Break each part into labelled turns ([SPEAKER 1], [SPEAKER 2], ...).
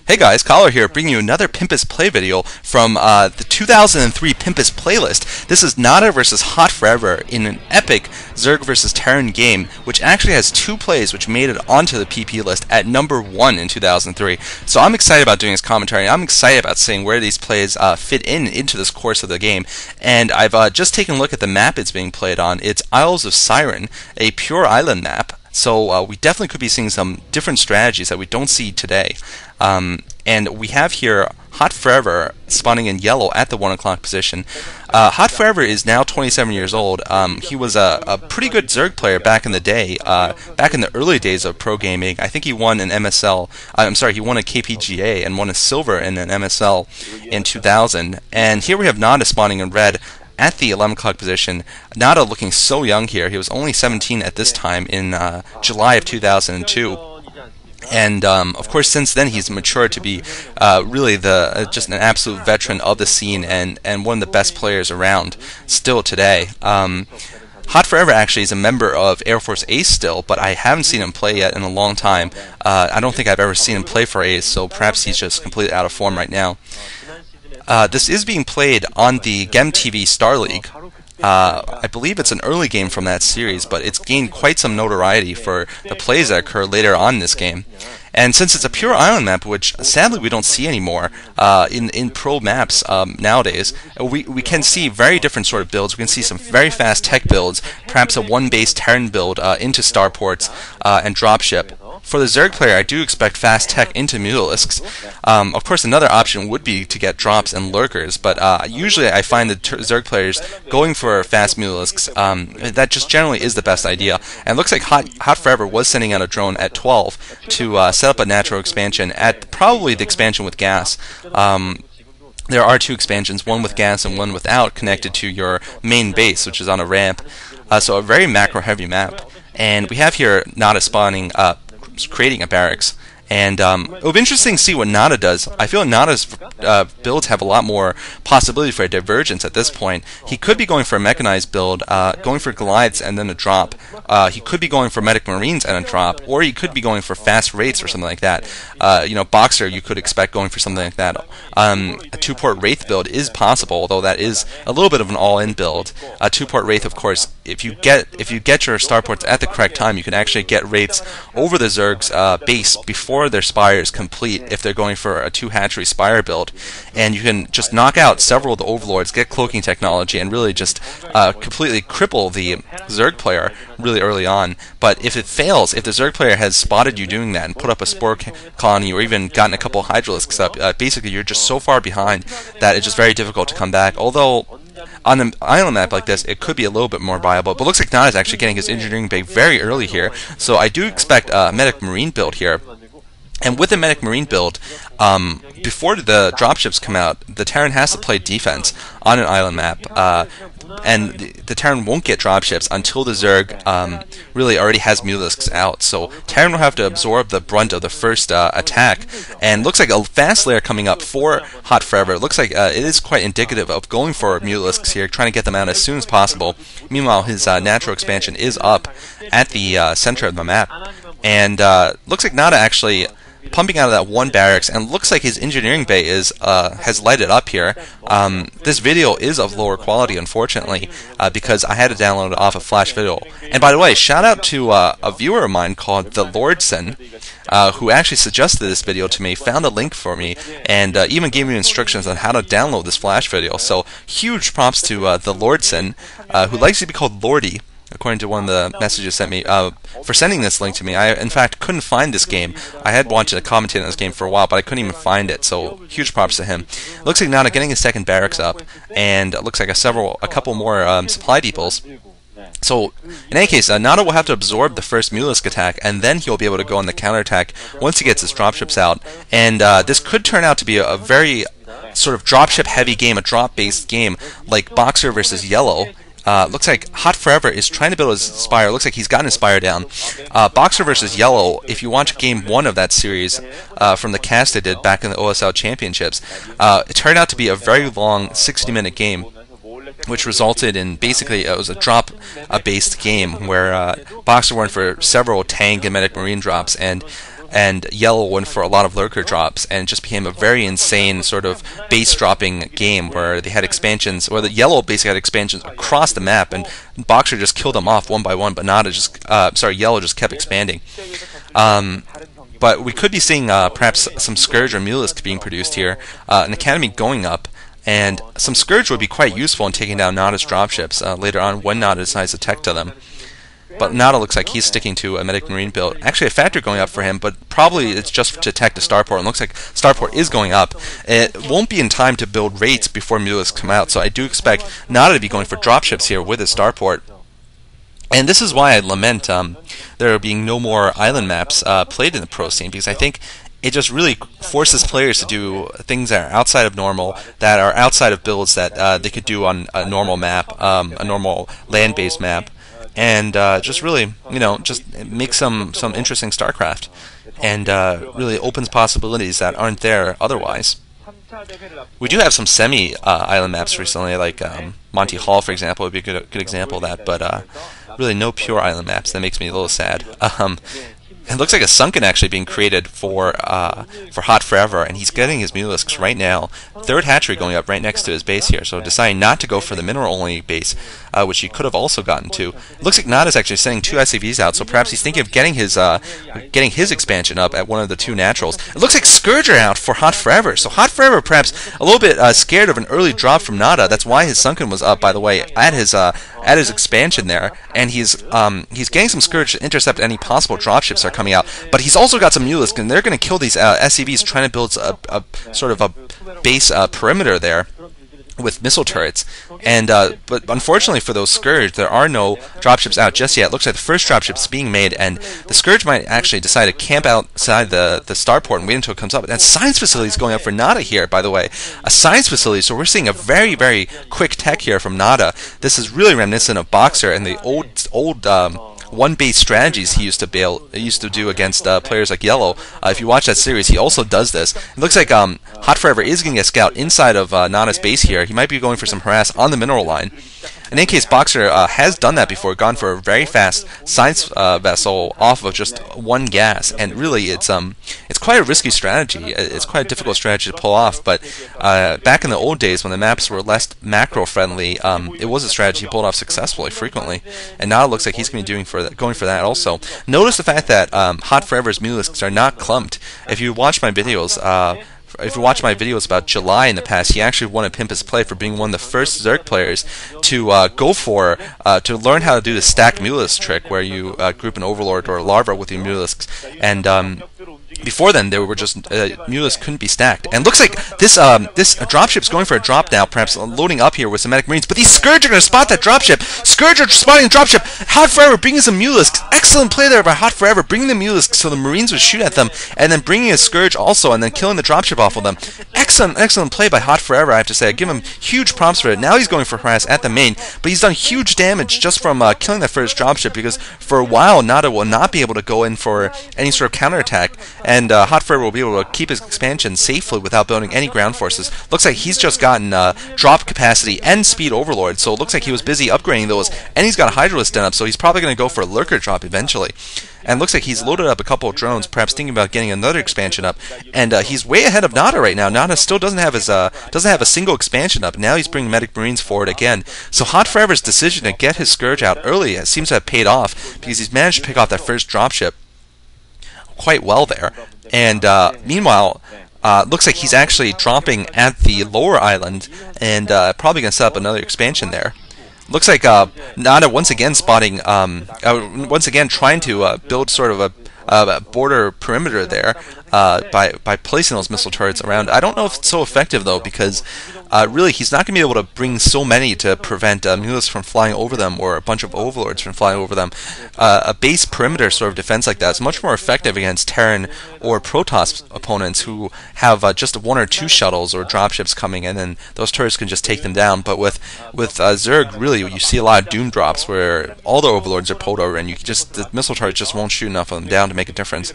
[SPEAKER 1] Hey guys, Collar here, bringing you another Pimpest Play video from the 2003 Pimpest playlist. This is Nada versus Hot Forever in an epic Zerg versus Terran game, which actually has two plays which made it onto the PP list at number 1 in 2003. So I'm excited about doing this commentary. I'm excited about seeing where these plays fit into this course of the game. And I've just taken a look at the map it's being played on. It's Isles of Siren, a pure island map. So we definitely could be seeing some different strategies that we don't see today. And we have here Hot Forever spawning in yellow at the 1 o'clock position. Hot Forever is now 27 years old. He was a pretty good Zerg player back in the day, back in the early days of pro gaming. I think he won an MSL, he won a KPGA and won a silver in an MSL in 2000. And here we have Nada spawning in red at the 11 o'clock position. Nada looking so young here. He was only 17 at this time in July of 2002. And of course, since then he's matured to be really just an absolute veteran of the scene and one of the best players around still today. Hot Forever actually is a member of Air Force Ace still, but I haven't seen him play yet in a long time. I don't think I've ever seen him play for Ace, so perhaps he's just completely out of form right now. This is being played on the Ghem TV Starleague. I believe it's an early game from that series, but it's gained quite some notoriety for the plays that occur later on in this game. And since it's a pure island map, which sadly we don't see anymore in pro maps nowadays, we can see very different sort of builds. We can see some very fast tech builds, perhaps a one-base Terran build into starports and dropship. For the Zerg player, I do expect fast tech into Mutalisks. Of course, another option would be to get drops and lurkers, but usually I find the Zerg players going for fast Mutalisks. That just generally is the best idea. And it looks like Hot Forever was sending out a drone at 12 to set up a natural expansion at probably the expansion with gas. There are two expansions, one with gas and one without, connected to your main base, which is on a ramp. So a very macro-heavy map. And we have here Nada spawning creating a barracks, and it'll be interesting to see what Nada does. I feel Nada's builds have a lot more possibility for a divergence at this point. He could be going for a mechanized build, going for Goliaths and then a drop. He could be going for Medic Marines and a drop, or he could be going for fast Wraiths or something like that. Boxer, you could expect going for something like that. A two-port Wraith build is possible, although that is a little bit of an all-in build. A two-port Wraith, of course, if you get your starports at the correct time, you can actually get Wraiths over the Zerg's base before their spire is complete if they're going for a 2-hatchery spire build. And you can just knock out several of the overlords, get cloaking technology, and really just completely cripple the Zerg player really early on. But if it fails, if the Zerg player has spotted you doing that and put up a spore colony or even gotten a couple Hydralisks up, basically you're just so far behind that it's just very difficult to come back. Although on an island map like this, it could be a little bit more viable. But it looks like Nada is actually getting his engineering bay very early here, so I do expect a Medic Marine build here. And with the Medic Marine build, before the dropships come out, the Terran has to play defense on an island map, and the Terran won't get dropships until the Zerg really already has Mutalisks out. So Terran will have to absorb the brunt of the first attack, and looks like a fast layer coming up for Hot Forever. It looks like it is quite indicative of going for Mutalisks here, trying to get them out as soon as possible. Meanwhile, his natural expansion is up at the center of the map, and looks like Nada actually pumping out of that one barracks, and looks like his engineering bay is has lighted up here. This video is of lower quality, unfortunately, because I had to download it off a Flash video. And by the way, shout out to a viewer of mine called the Lordson, who actually suggested this video to me, found a link for me, and even gave me instructions on how to download this Flash video. So huge props to the Lordson, who likes to be called Lordy, according to one of the messages sent me, for sending this link to me. I, in fact, couldn't find this game. I had wanted to commentate on this game for a while, but I couldn't even find it, so huge props to him. Looks like Nada getting his second barracks up, and it looks like a couple more supply depots. So, in any case, Nada will have to absorb the first Mutalisk attack, and then he'll be able to go on the counterattack once he gets his dropships out. And this could turn out to be a very sort of dropship-heavy game, a drop-based game, like Boxer versus Yellow. Looks like Hot Forever is trying to build his Spire. Looks like he's gotten his Spire down. Boxer versus Yellow, if you watch Game 1 of that series from the cast they did back in the OSL Championships, it turned out to be a very long 60-minute game, which resulted in basically it was a drop-based game where Boxer went for several tank and medic marine drops, and and yellow went for a lot of lurker drops, and it just became a very insane sort of base dropping game where they had expansions, where the yellow basically had expansions across the map, and Boxer just killed them off one by one, but yellow just kept expanding. But we could be seeing perhaps some Scourge or Mutalisk being produced here, an Academy going up, and some Scourge would be quite useful in taking down Nada's dropships later on when Nada decides to tech to them. But Nada looks like he's sticking to a Medic Marine build. Actually, a Factor going up for him, but probably it's just to tech to Starport. And looks like Starport is going up. It won't be in time to build rates before Mutalisks come out, so I do expect Nada to be going for dropships here with his Starport. And this is why I lament there being no more island maps played in the pro scene, because I think it just really forces players to do things that are outside of normal, that are outside of builds that they could do on a normal map, a normal land-based map, and just really, just make some interesting StarCraft, and really opens possibilities that aren't there otherwise. We do have some semi-island maps recently, like Monty Hall, for example, would be a good example of that, but really no pure island maps. That makes me a little sad. It looks like a Sunken actually being created for Hot Forever, and he's getting his Mutalisks right now. Third hatchery going up right next to his base here, so deciding not to go for the mineral-only base, which he could have also gotten to. It looks like Nada's actually sending 2 SCVs out, so perhaps he's thinking of getting his expansion up at one of the 2 naturals. It looks like Scourger out for Hot Forever, so Hot Forever perhaps a little bit scared of an early drop from Nada. That's why his Sunken was up, by the way, at his expansion there, and he's getting some Scourge to intercept any possible dropships that are coming out. But he's also got some Mutalisk, and they're going to kill these SCVs trying to build a sort of a base perimeter there with missile turrets. And but unfortunately for those Scourge, there are no dropships out just yet. It looks like the first dropship's being made, and the Scourge might actually decide to camp outside the starport and wait until it comes up. And science facility is going up for Nada here, by the way. A science facility, so we're seeing a very, very quick tech here from Nada. This is really reminiscent of Boxer and the old one-base strategies he used to do against players like Yellow. If you watch that series, he also does this. It looks like Hot Forever is going to get scout inside of Nada's base here. He might be going for some harass on the mineral line. In any case, Boxer has done that before, gone for a very fast science vessel off of just 1 gas, and really it's quite a risky strategy. It's quite a difficult strategy to pull off, but back in the old days when the maps were less macro-friendly, it was a strategy he pulled off successfully, frequently, and now it looks like he's going to be going for that also. Notice the fact that Hot Forever's Mutalisks are not clumped. If you watch my videos, about July in the past, he actually won a Pimpest Play for being one of the first Zerg players to to learn how to do the stack Mutalisk trick, where you group an Overlord or a Larva with your Mutalisks, and before then, they were just Mutalisks couldn't be stacked. And looks like this dropship's going for a drop now, perhaps loading up here with some Medic Marines. But these Scourge are going to spot that dropship. Scourge are spotting the dropship. Hot Forever bringing some Mutalisks. Excellent play there by Hot Forever, bringing the Mutalisks so the Marines would shoot at them, and then bringing a Scourge also, and then killing the dropship off of them. Excellent play by Hot Forever, I have to say. I give him huge props for it. Now he's going for harass at the main, but he's done huge damage just from killing that first dropship, because for a while Nada will not be able to go in for any sort of counterattack, and Hot Forever will be able to keep his expansion safely without building any ground forces. Looks like he's just gotten drop capacity and speed overlord, so it looks like he was busy upgrading those, and he's got a Hydralisk done up, so he's probably going to go for a lurker drop eventually. And looks like he's loaded up a couple of drones, perhaps thinking about getting another expansion up. And he's way ahead of Nada right now. Nada still doesn't have a single expansion up. Now he's bringing Medic Marines forward again. So Hot Forever's decision to get his Scourge out early seems to have paid off, because he's managed to pick off that first dropship quite well there. And meanwhile, looks like he's actually dropping at the lower island, and probably going to set up another expansion there. Looks like Nada once again spotting, once again trying to build sort of a border perimeter there by placing those missile turrets around. I don't know if it's so effective though, because really he's not going to be able to bring so many to prevent Mutalisks from flying over them, or a bunch of Overlords from flying over them. A base perimeter sort of defense like that is much more effective against Terran or Protoss opponents who have just 1 or 2 shuttles or dropships coming, and then those turrets can just take them down. But with Zerg, really, you see a lot of Doom drops where all the Overlords are pulled over, and the missile turrets just won't shoot enough of them down to make a difference.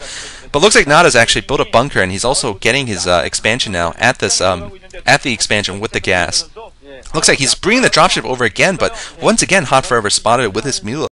[SPEAKER 1] But looks like Nada's actually built a bunker, and he's also getting his expansion now at this at the expansion with the gas. Looks like he's bringing the dropship over again, but once again Hot Forever spotted it with his Mule.